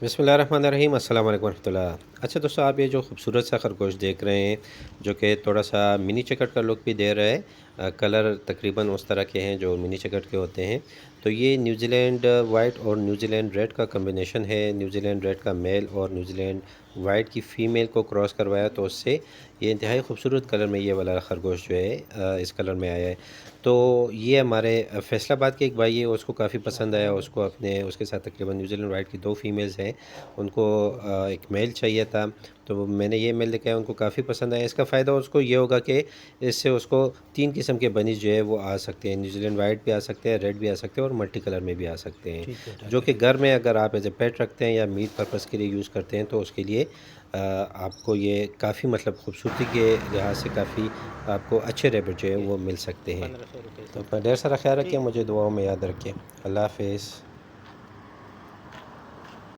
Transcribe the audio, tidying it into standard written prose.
बिस्मिल्लाहिर्रहमानिर्रहीम, अस्सलाम वालेकुम रहमतुल्लाह। अच्छा दोस्तों, आप ये जो खूबसूरत सा खरगोश देख रहे हैं, जो कि थोड़ा सा मिनी चिकट का लुक भी दे रहा है। कलर तकरीबन उस तरह के हैं जो मिनी चिकट के होते हैं। तो ये न्यूजीलैंड वाइट और न्यूजीलैंड रेड का कम्बिनेशन है। न्यूजीलैंड रेड का मेल और न्यूजीलैंड वाइट की फ़ीमेल को क्रॉस करवाया, तो उससे ये इंतहाई खूबसूरत कलर में ये वाला खरगोश जो है इस कलर में आया है। तो ये हमारे फैसलाबाद के एक भाई है, उसको काफ़ी पसंद आया। उसको अपने उसके साथ तकरीबन न्यूजीलैंड वाइट की 2 फीमेल्स हैं। उनको एक मेल चाहिए था, तो मैंने ये मेल लेके आया, उनको काफ़ी पसंद आया। इसका फ़ायदा उसको ये होगा कि इससे उसको 3 किस्म के बनीज़ जो है वो आ सकते हैं। न्यूजीलैंड वाइट भी आ सकते हैं, रेड भी आ सकते हैं और मल्टी कलर में भी आ सकते हैं। ठीक है, जो ठीक कि है। घर में अगर आप एज़ ए पेट रखते हैं या मीट पर्पज़ के लिए यूज़ करते हैं, तो उसके लिए आपको ये काफ़ी मतलब खूबसूरती के लिहाज से काफ़ी आपको अच्छे रैबिट जो है ओके, वो मिल सकते हैं। 1500 रुपये तो से। अपना ढेर सारा ख्याल रखिए, ठीक है। मुझे दुआओं में याद रखिए। अल्लाह हाफ़िज़।